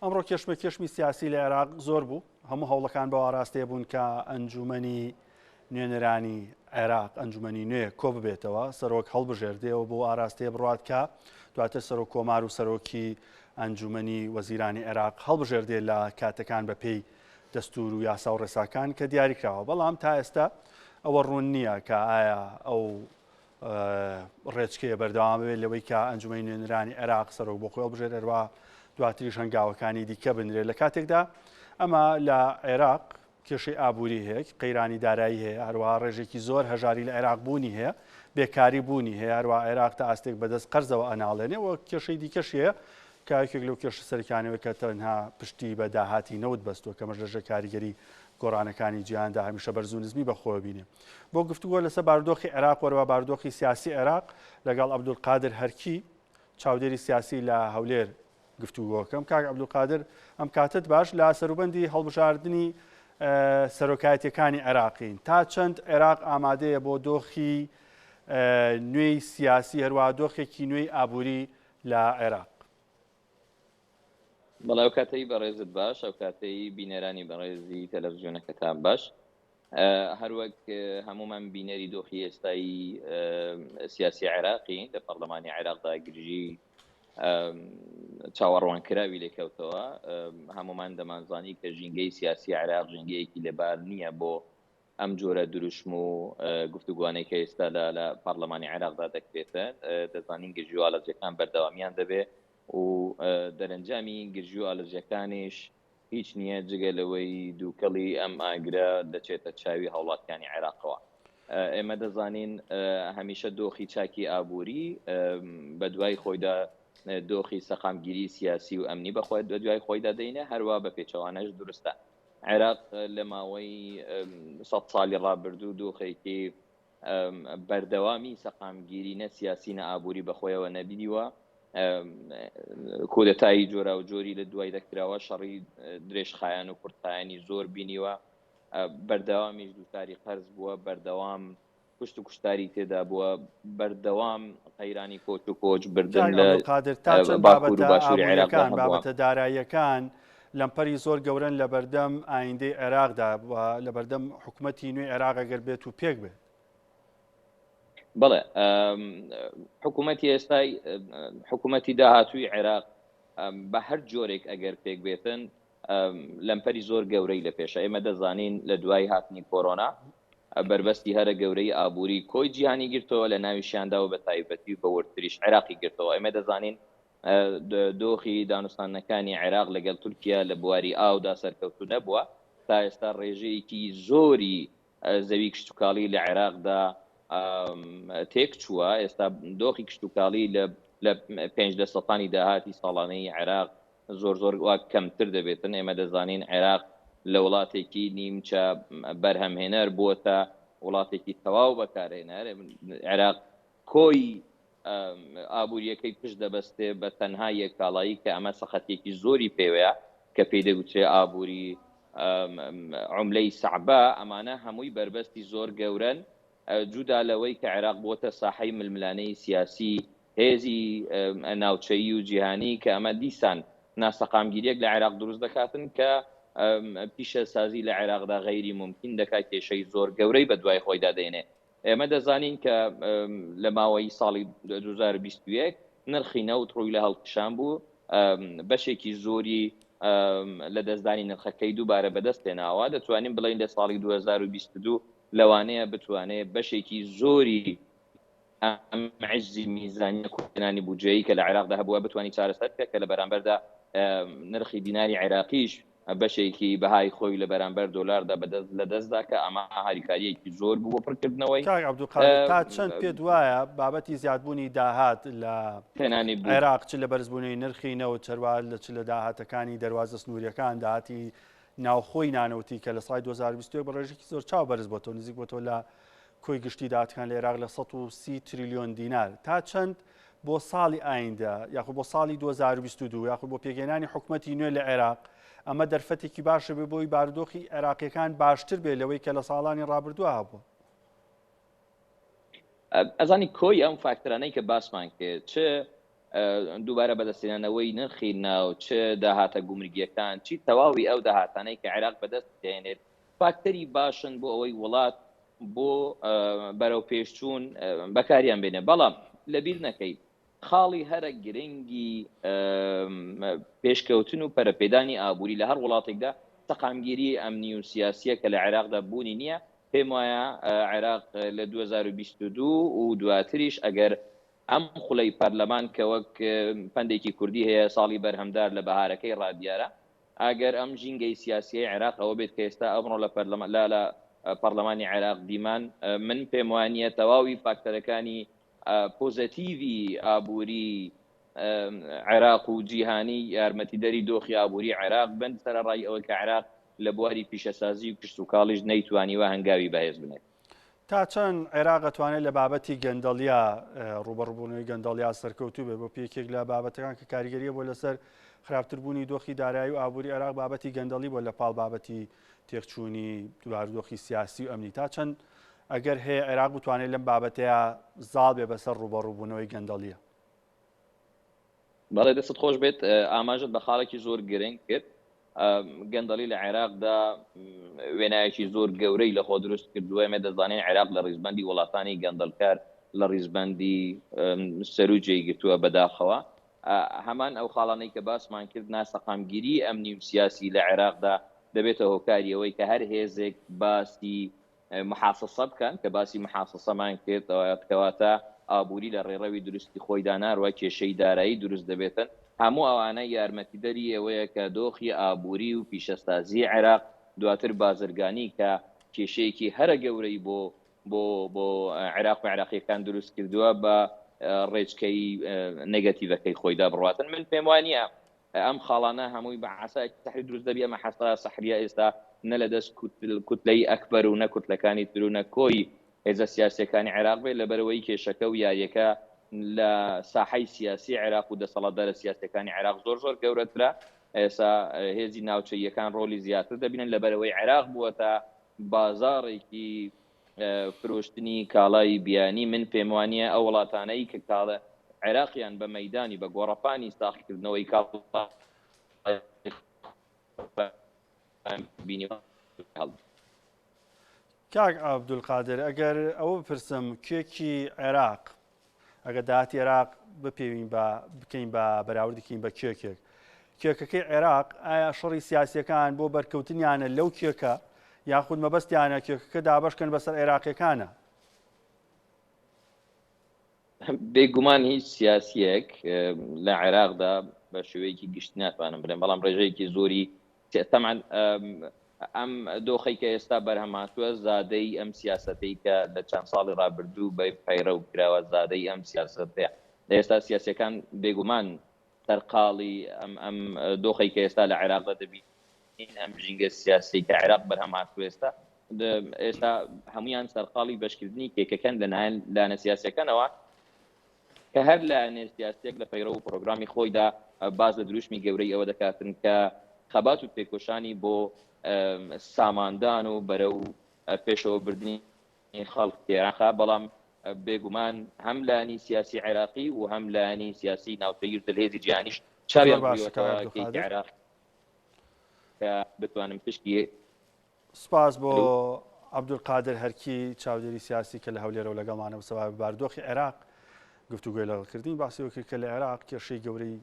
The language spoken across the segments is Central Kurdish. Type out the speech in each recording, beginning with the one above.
ئەمڕۆ کێشمی سیاسی لە عێراق زۆر بوو، هەموو هەوڵەکان بە ئاراستەیە بوون کە ئەنجومەنی نوێنەرانی عێراق ئەنجومەنی نوێ کۆ ببێتەوە، سەرۆک هەڵبژێردێەوە بۆ ئاراستەیە بڕات کە دواتر سەرۆک کۆمار و سەرۆکی ئەنجومەنی وەزیرانی عێراق هەڵبژێردێ لە کاتەکان بە پێی دەستور و یاسا و ڕێساکان کە دیاریکراوە. بەڵام تا ئێستا ئەوە ڕوون نییە کە ئایا ئەو ڕێچکەیە بەردەوام بێت لەوەی کە ئەنجومەنی نوێنەرانی عێراق سەرۆک بۆ خۆی هەڵبژێر هەروە دواتریش هەنگاوەکانی دیکە بنرێت. لە کاتێکدا ئەمە لە عێراق کێشەی ئابووری هەیە، قەیرانی دارایی هەیە، هەروەها ڕێژێکی زۆر هەژاری لە عێراق بوونی هەیە، بێکاری بوونی هەیە، هەروە عێراق تا ئاستێک بەدەست قەرزەوە ئەناڵێنێ و کێشەی دیکەش هەیە کە یەکێک لەو کێشە سەرەکیانەوە کە تەنها پشتی بە داهاتی نەوت بەستووە کە مەژە کاریگەری گۆڕانەکانی جیهاندا هەمیشە بەرز و نزمی بەخۆوە بینێ. بۆ گفتوگۆ لەسەر بارودۆخی عێراق وەرەوە بارودۆخی سیاسی عێراق لەگەڵ عەبدولقادر هەرکی چاودێری سیاسی لە هەولێر گفتوگۆکەم. کاک عەبدولقادر ئەم کاتت باش لە سەروبەندی هەڵبژاردننی سەرۆکایەتیەکانی عێراقین، تا چەند عێراق ئامادەیە بۆ دۆخی نوێی سیاسی هەروە دۆخێکی نوێی ئابووری لە عێراق؟ بەڵێ ئەو کاتەی بەڕێزت باش، ئەو کاتەی بینەرانی بەڕێزی تەلەڤیزیۆنەکەتان باش، هەروەک هەمومان بینەری دۆخی ئێستایی سیاسی عێراقی لە پەرلەمانی عێراقدا گرژی چاوەڕوانکراوی لێکەوتەوە. هەمومان دەمانزانی کە ژینگەی سیاسی عێراق ژینگەیەکی لەبار نییە بۆ ئەم جۆرە دروشم و گفتوگوانەی کە ئێستا لە پەرلەمانی عێراقدا دەکرێتە. دەزانین گرژی و ئالەرجیەکان بەردەوامیان دەبێت و دەرەنجامی گرژی و ئالەرجیەکانیش هیچ نییە جگە لەوەی دووکەڵی ئەم ئاگرە دەچێتە چاوی هەوڵاتیانی عێراقەوە. ئێمە دەزانین هەمیشە دۆخی چاکی ئابووری بە دوای خۆیدا دۆخی سەقامگیری سیاسی و ئەمنی بەخۆی بە دوای خۆیدا دەینە، هەروە بە پێچەوانەش دروستە. عێراق لە ماوەی 100 ساڵی ڕابردوو دۆخێکی بەردەوامی سەقامگیری نە سیاسی نە ئابووری بەخۆیەوە نەبینیوە. کودەتایی جۆرا و جۆری لە دوای دەکراوە، شەڕی درێژخایان و کورتخایانی زۆر بینیوە، بەردەوامیش دووتاری قەرز بووە، بەردەوام کوشت و کوشتاری تێدا بووە، بەردەوام قەیرانی کۆچ و کۆچ بردن لە باکوور و باشووری عێراقدا. بابەتە داراییەکان لەمپەری زۆر گەورن لە بەردەم ئایندەی عێراقدا لە بەردەم حکوومەتی نوێی عێراق ئەگەر بێت و پێک بێت. بەڵێ حکوومەتی ئێستای حکوومەتی داهاتووی عێراق بە هەر جۆرێک ئەگەر پێک بێتن لەمپەری زۆر گەورەی لە پێشە. ئێمە دەزانین لە دوای هاتنی کۆرۆنا بربەستی هەرە گەورەی ئابووری کۆی جیهانی گرتەوە، لە ناویشیاندا و بە تایبەتی بە وەرتریش عێراقی گرتەوە. ئێمە دەزانین دۆخی دانوستانەکانی عێراق لەگەڵ تورکیا لە بواری ئاودا سەرکەوتو نەبووە، تا ئێستا ڕێژەیەکی زۆری زەوی کشتتوکاڵی لە عێراقدا تێک چووە. ئێستا دۆخی کشتتوکاڵی لە 5% داهاتی ساڵانەی عێراق زۆر وا کەمتر دەبێتن. ئێمە دەزانین عێراق لە وڵاتێکی نیمچە بەرهەمهێنەر بووە تا وڵاتێکی تەواو بەکارهێنەر. عێراق کۆی ئابوووریەکەی پشت دەبەستێ بە تەنها یەکاڵایی کە ئەمە سەخەتێکی زۆری پێوەیە کە پێی دەگوترێ ئابووری عوملەی سەعبە. ئەمانە هەمووی بربەستی زۆر گەورن، جودا لەوەی کە عێراق بۆتە ساحەی ململانەی سیاسی هێزی ناوچەیی و جیهانی کە ئەمە دیسان ناسەقامگیریەک لە عێراق دروست دەکاتن کە پیشە سازی لە عێراقدا غەیری ممکن دەکات، کێشەی زۆر گەورەی بە دوای خۆیدا دێنێ. ئێمە دەزانین کە لە ماوەی ساڵی 2021 نرخی نەوت ڕووی لە هەڵکشان بوو، بەشێکی زۆری لە دەستدانی نرخەکەی دووبارە بەدەست هێناوە. دەتوانین بڵین لە ساڵی 2022 لەوانەیە بتوانێت بەشێکی زۆری عجزی میزانی کوردستانی بودجەیی کە لە عێراقدا هەبووە بتوانانی چارەسەر بکات، کە لە بەرامبەردا نرخی دیناری عێراقیش بەشێکی بەهای خۆی لە بەرامبەر دۆلاردا لە دەستدا کە ئەمە هاریکاریەکی زۆر بوو بۆ پڕکردنەوەی. کاک عەبدولقادر تا چەند پێت وایە بابەتی زیادبوونی داهات لە عێراق چ لە بەرزبوونی نرخی نەوت هەروە چ لە داهاتەکانی دەواازە سنووریەکان داهاتی ناوخۆی نانەوتی کە لە سای 2021 بە ڕێژێکی زۆر چاو بەرز بۆتەوە، نزیک بۆتەوە لە کۆی گشتی داهاتەکان لە عێراق لە 130 تریلیۆن دینار. تا چەند بۆ ساڵی ئایندا یاخود بۆ ساڵی 2022 یاخود بۆ پێگەێنانی حکوومەتی نوێ لە عێراق ئەمە دەرفەتێکی باشە بێ بۆی بارودۆخی عێراقیەکان باشتر بێ لەوەی کە لە ساڵانی ڕابردووە هەبووە؟ ئەزانی کۆی ئەم فاکتەرانەی کە باسمان کرد، چ دووبارە بەدەستێنانەوەی نرخی ناو چ داهاتە گومرگیەکان چی تەواوی ئەو داهاتانەی کە عێراق بەدەست دێنێت فاکتەری باشن بۆ ئەوەی وڵات بۆ بەرەو پێشچوون بەکاریان بێنێ بەڵام لەبیر نەکەیت خاڵی هەرە گرنگی پێشکەوتن و پەرەپێدانی ئابووری لە هەر وڵاتێکدا سەقامگیری ئەمنی و سیاسیە کە لە عێراقدا بوونی نییە پێم وایە عێراق لە 2022 و دواتریش ئەگەر ئەم خوڵەی پەرلەمان کە وەک پندێکی کوردی هەیە ساڵی بەرهەمدار لە بەهارەکەی ڕادیارە ئەگەر ئەم ژینگەی سیاسیی عێراق ئەوە بێت کە ئێستا ئەمڕۆ لە پەرلەمانی عێراق دیمان من پێم وانیە تەواوی فاکتەرەکانی پۆزەتیڤی ئابووری عێراق و جیهانی یارمەتیدەری دۆخی ئابووری عێراق بند سەرڕای ئەوە کە عێراق لە بواری پیشەسازی و کشت و کاڵیش نەیتوانیوە هەنگاوی بەهێز بنێت تا چەند عێراق دەتوانێت لە بابەتی گەندەڵیا ڕوبەڕبوونەوەی گەندەڵیا سەرکەوتوو بێ بۆ پێکێک لە بابەتەکان کە کاریگەریە بۆ لەسەر خراپتربوونی دۆخی دارایی و ئابووری عێراق بابەتی گەندەڵی بۆ لە پاڵ بابەتی تێکچوونی دواردۆخی سیاسی و ئەمنی تا چەند ئەگەر هەیە عێراق بتوانێت لەم بابەتەیە زاڵ بێ بەسەر ڕوبەڕووبوونەوەی گەندەڵیە بەڵێ دەست خۆش بێت ئاماژت بە خاڵێکی زۆر گرنگ کرد گەندەڵی لە عێراقدا وێنایەکی زۆر گەورەی لە خۆ دروست کردووە ئێمە دەزانین عێراق لە ڕیزبەندی وڵاتانی گەندەڵکار لە ڕیزبەندی سەرروجێی گرتووە بەداخەوە هەمان ئەو خاڵانەی کە باسمان کرد ناسەقامگیری ئەمنی و سیاسی لە عێراقدا دەبێتە هۆکاریەوەی کە هەر هێزێک باسی محاسسە بکەن کە باسی محاسسەمان کردەوەکەواتە ئابووری لە ڕێڕەوی درستی خۆیدا ناڕوە کێشەی دارایی دروست دەبێتن هەموو ئەوانە یارمەتیدەری ئەوەیە کە دۆخی ئابووری و پیشەسازی عێراق دواتر بازرگانی کە کێشەیەکی هەرە گەورەی بۆ عێراق و عێراقیەکان دروست کردووە بە ڕێچکەی نێگەتیڤەکەی خۆیدا بڕاتن من پێم وانییە ئەم خاڵانە هەمووی بە عسای سەحری دروست دەبی ئەمە حەسا سەحریە ئێستا نە لە دەست کوتلەی ئەکبەر و نە کوتلەکانی تر و نە کۆی هێزە سیاسیەکانی عێراق بێت لەبەرەوەی کێشەکە و یاریەکە لە ساحەی سیاسی عێراق و دەسەڵاتدارە سیاسیەکانی عێراق زۆر گەورەترە ئێستا هێزی ناوچەیەکان ڕۆلی زیاتر دەبینن لەبەرەوەی عێراق بووە تا بازاڕێکی فرۆشتنی کاڵای بیانی من پێم وانیە ئەو وڵاتانەی کە کاڵە عێراقیان بە مەیدانی بە گۆڕەپانی ساختکردنەوەی کاڵ کاک عەبدولقادر ئەگەر ئەوە بپرسم کێکی عێراق ئەگە داهاتی عێراق بپێوین بکەین بە بەراوردیکەین بە کێکەکەی عێراق ئایا شەڕی سیاسیەکان بۆ بەرکەوتنیانە لەو کێکە یاخود مەبەستیانە کێکەکە دابەشکەن بەسەر عێراقیەکانە بێگومان هیچ سیاسیەک لە عێراقدا بە شێوەیەکی گشتی ناتوانم بڵێم بەڵام ڕێژەیەکی زۆری تەمان ئەم دۆخەی کە ئێستا بەرهەماتووە زادەی ئەم سیاسەتەی کە لە چەند ساڵی ڕابردوو بە پەیڕە و کراوە زادەی ئەم سیاسەتەیە ئێستا سیاسەکان بێگومان سەرقاڵی ئەم دۆخەی کە ئێستا لە عێراقدا دەبین ئەم ژینگە سیاسی کە عێراق بەرهەماتووە ئێستا هەمویان سەرقاڵی بەشکردنی کێکەکەن لەنایەن لانە سیاسەکانەوە کە هەر لایەنێ سیاسێک لە پەیڕە و پرۆگرامی خۆیدا باز لە دروشمی گەورەی ئەوە دەکاتن کە خەبات و پێکۆشانی بۆ ساماندان و بەرە و پێشەوە بردننی خەڵک تێراخە بەڵام بێگومان هەم لانی سیاسی عێراقی و هەم لانی سیاسی ناوچەی هێزی جیهانیش چاویان بوویەوە عێراق کە بتوانم پشتی سپاس بۆ عەبدولقادر هەرکی چاودێری سیاسی کە لە هەولێرە و لەگەڵمانە بسەوای باردۆخی عێراق گفتوگوی لەگەڵکردنی باسیەوە کرد کە لە عێراق کێشەی گەورەی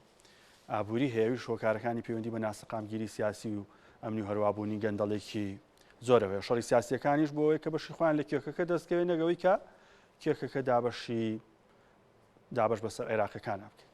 ئابووری هەیەوی شۆکارەکانی پەیوەندی بە ناسەقامگیری سیاسی و ئەمنی و هەروابوونی گەندەڵێکی زۆرەوەی شەڕی سیاسیەکانیش بۆ ئەوەی کە بەشی خۆیان لە کێکەکە دەستکەوێت نەگەوەی کە کێکەکە دابەش بەسەر عێراقیەکان بکەین